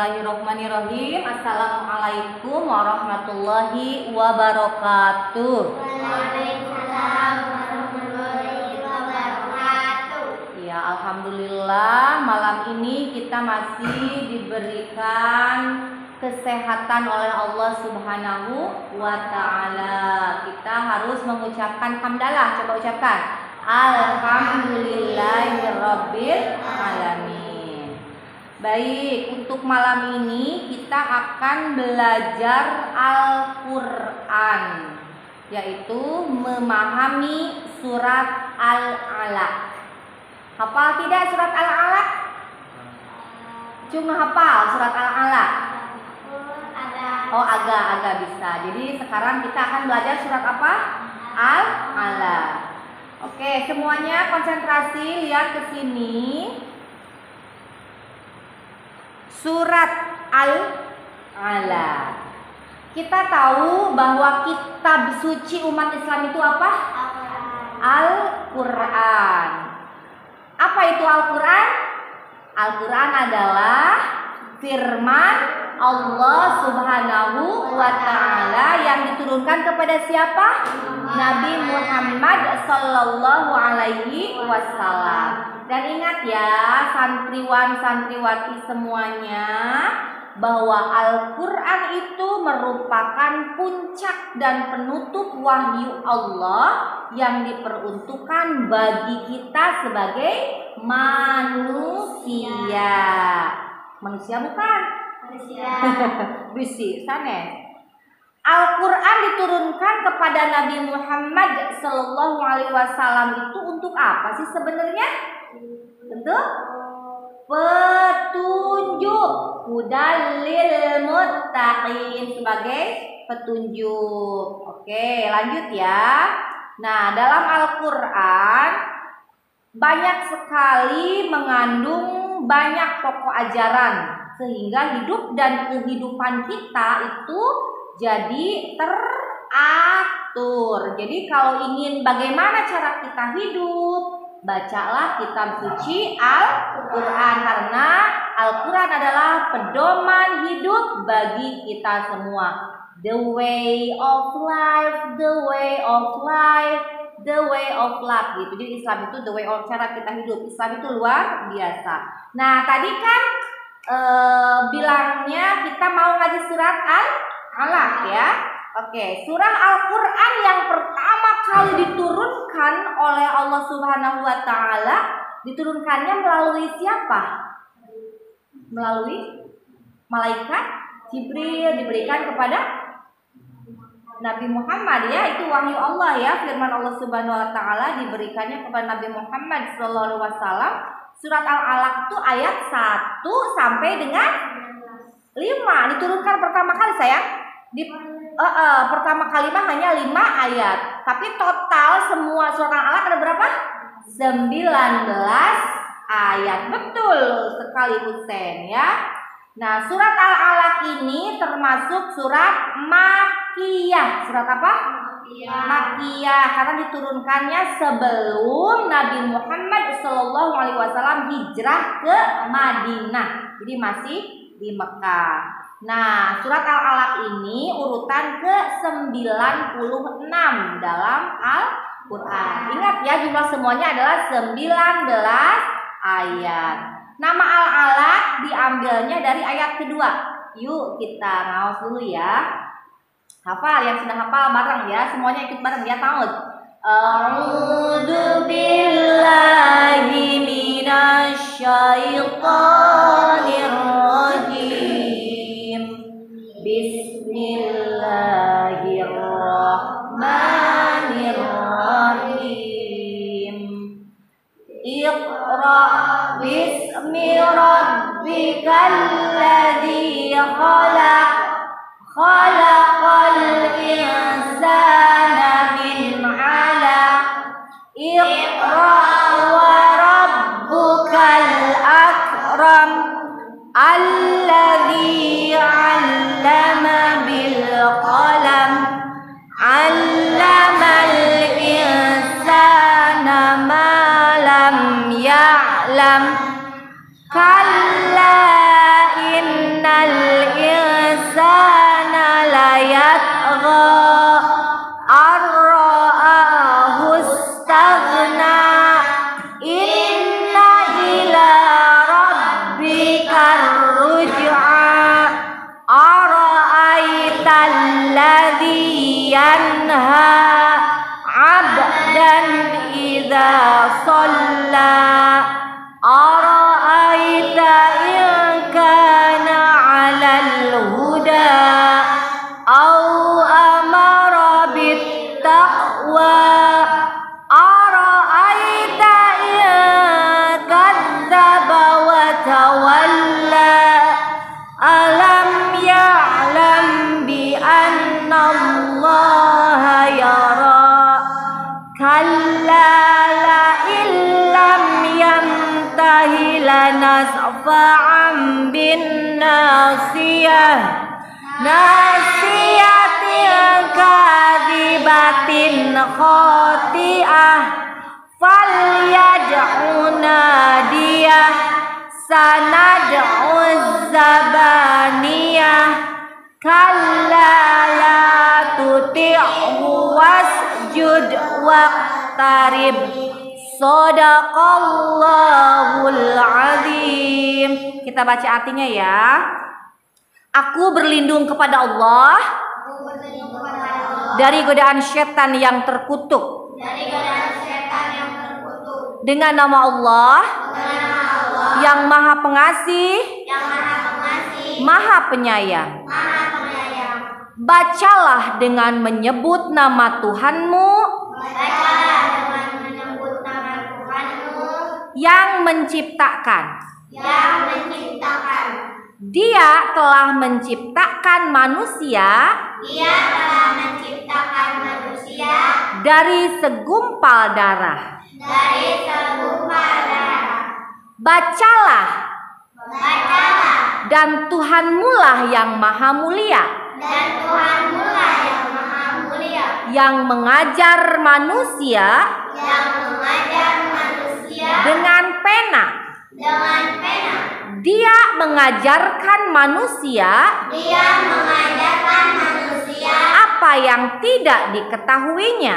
Bismillahirrahmanirrahim. Assalamualaikum warahmatullahi wabarakatuh. Waalaikumsalam warahmatullahi wabarakatuh. Ya, alhamdulillah malam ini kita masih diberikan kesehatan oleh Allah Subhanahu wa taala. Kita harus mengucapkan hamdalah. Coba ucapkan. Alhamdulillahirabbil alamin. Baik, untuk malam ini kita akan belajar Al-Qur'an, yaitu memahami surat Al-Alaq. Hafal tidak surat Al-Alaq? Cuma hafal surat Al-Alaq? Oh, agak-agak bisa. Jadi sekarang kita akan belajar surat apa? Al-Alaq. Oke, semuanya konsentrasi, lihat ke sini. Surat Al-Alaq. Kita tahu bahwa kitab suci umat Islam itu apa? Al-Qur'an. Apa itu Al-Qur'an? Al-Qur'an adalah firman Allah Subhanahu wa taala yang diturunkan kepada siapa? Nabi Muhammad sallallahu alaihi wasallam. Dan ingat ya, santriwan santriwati semuanya, bahwa Al-Qur'an itu merupakan puncak dan penutup wahyu Allah yang diperuntukkan bagi kita sebagai manusia. Manusia bukan? Bisi, sanes. Al-Qur'an diturunkan kepada Nabi Muhammad sallallahu alaihi wasallam itu untuk apa sih sebenarnya? Untuk petunjuk, hudallil muttaqin, sebagai petunjuk. Oke, lanjut ya. Nah, dalam Al-Qur'an banyak sekali mengandung banyak pokok ajaran, sehingga hidup dan kehidupan kita itu jadi teratur. Jadi kalau ingin bagaimana cara kita hidup, bacalah kitab suci Al-Qur'an, karena Al-Qur'an adalah pedoman hidup bagi kita semua. The way of life, the way of life, the way of life gitu. Jadi Islam itu the way of cara kita hidup. Islam itu luar biasa. Nah, tadi kan bilangnya kita mau ngaji surat Al-Alaq ya. Oke, surah Al-Qur'an yang pertama kali diturunkan oleh Allah Subhanahu wa taala, diturunkannya melalui siapa? Melalui malaikat Jibril, diberikan kepada Nabi Muhammad ya. Itu wahyu Allah ya, firman Allah Subhanahu wa taala diberikannya kepada Nabi Muhammad sallallahu alaihi wasallam. Surat Al-Alaq itu ayat 1 sampai dengan 5 diturunkan pertama kali, sayang. Pertama kali mah hanya 5 ayat, tapi total semua surat Al-Alaq ada berapa? 19 ayat. Betul sekali Husen ya. Nah, surat Al-Alaq ini termasuk surat Makkiyah. Surat apa? Makkiyah, karena diturunkannya sebelum Nabi Muhammad SAW hijrah ke Madinah. Jadi masih di Mekah. Nah, surat Al-Alaq ini urutan ke-96 dalam Al-Qur'an. Ingat ya, jumlah semuanya adalah 19 ayat. Nama Al-Alaq diambilnya dari ayat kedua. Yuk kita ngawas dulu ya. Hafal, yang sudah hafal bareng ya. Semuanya ikut bareng ya, tahu. A'udzu billahi minasy syaithanir rajim. Bismillahirrahmanirrahim. Iqra bismi rabbikal ladzi khalaq. Khalaqal insana min 'alaq. Iqra wa rabbukal akram. Alladzi 'allama bil qalam. 'Allamal insana ma lam ya'lam. Kalla inna tanha 'abdan idza shalla ara'aita in kana 'alal huda au amara bit taqwa ara'aita in kadzdzaba wa tawalla alam ya'lam bi anna allaha yara kalla la illam yantahi lanasfa'an bin nasiyah nasiyatin kadibatin khati'ah falyad'u nadiyah sanad'u zabaniyah kalla la tuti'hu wasjud waqtarib Shadaqallahul azim. Kita baca artinya ya. Aku berlindung kepada Allah dari godaan setan yang terkutuk. Dengan nama Allah yang Maha Pengasih, Maha Penyayang. Bacalah dengan menyebut nama Tuhanmu yang menciptakan. Dia telah menciptakan manusia dari segumpal darah. Bacalah. Dan Tuhanmulah yang maha mulia. Yang mengajar manusia dengan pena. Dia mengajarkan manusia apa yang tidak diketahuinya.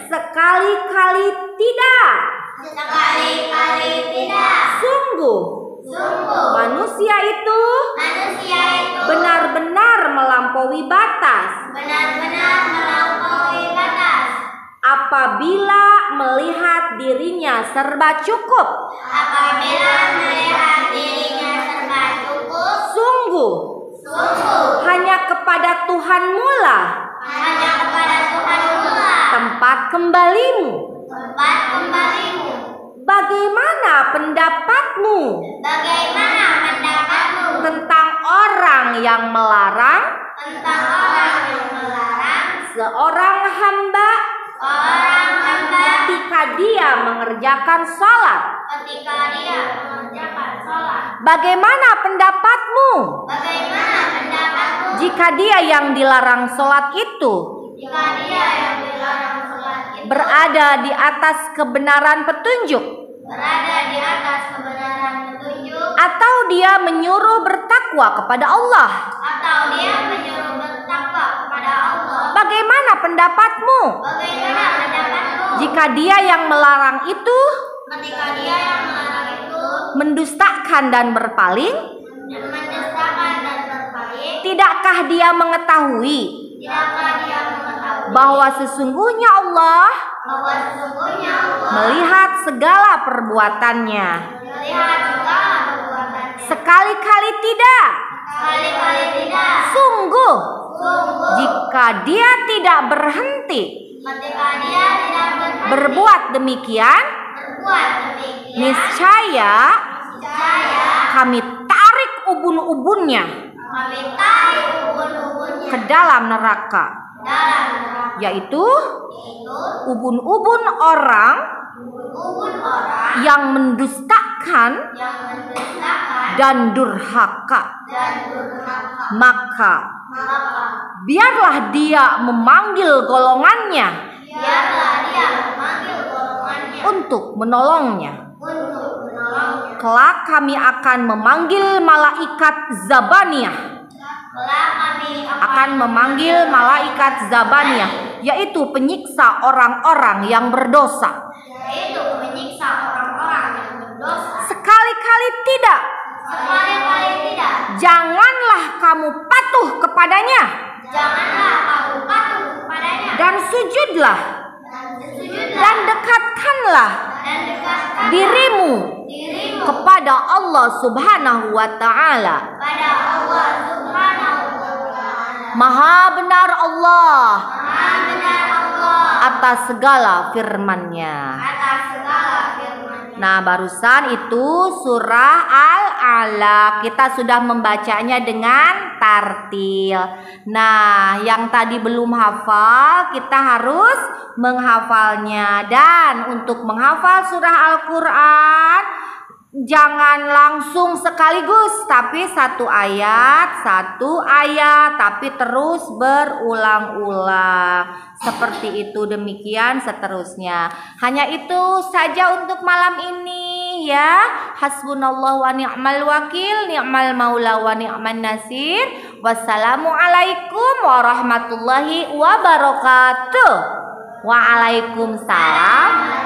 Sekali-kali tidak. Sungguh manusia itu benar-benar melampaui batas. Apabila melihat dirinya serba cukup. Sungguh hanya kepada Tuhanmulah tempat kembalimu. Bagaimana pendapatmu tentang orang yang melarang seorang hamba ketika dia mengerjakan sholat? Bagaimana pendapatmu jika dia yang dilarang sholat itu berada di atas kebenaran petunjuk, atau dia menyuruh bertakwa kepada Allah? Bagaimana pendapatmu jika dia yang melarang itu mendustakan dan berpaling? Tidakkah dia mengetahui bahwa sesungguhnya Allah melihat segala perbuatannya? Sekali-kali tidak. Sungguh jika dia tidak berhenti berbuat demikian, niscaya kami tarik ubun-ubunnya ke dalam neraka, yaitu ubun-ubun orang yang mendustakan dan durhaka. Maka biarlah dia memanggil golongannya untuk menolongnya. Kelak kami akan memanggil malaikat Zabaniyah. Yaitu penyiksa orang-orang yang berdosa. Sekali-kali tidak. Janganlah kamu patuh kepadanya. Janganlah kamu patuh kepadanya. Dan sujudlah dan dekatkanlah dirimu kepada Allah Subhanahu wa Ta'ala. Maha benar Allah atas segala firman-Nya. Nah, barusan itu surah Al-Alaq. Kita sudah membacanya dengan tartil. Nah, yang tadi belum hafal, kita harus menghafalnya. Dan untuk menghafal surah Al-Quran, jangan langsung sekaligus, tapi satu ayat, tapi terus berulang-ulang. Seperti itu, demikian seterusnya. Hanya itu saja untuk malam ini ya. Hasbunallah wa ni'mal wakil, ni'mal maula wa ni'man nasir. Wassalamualaikum warahmatullahi wabarakatuh. Waalaikumsalam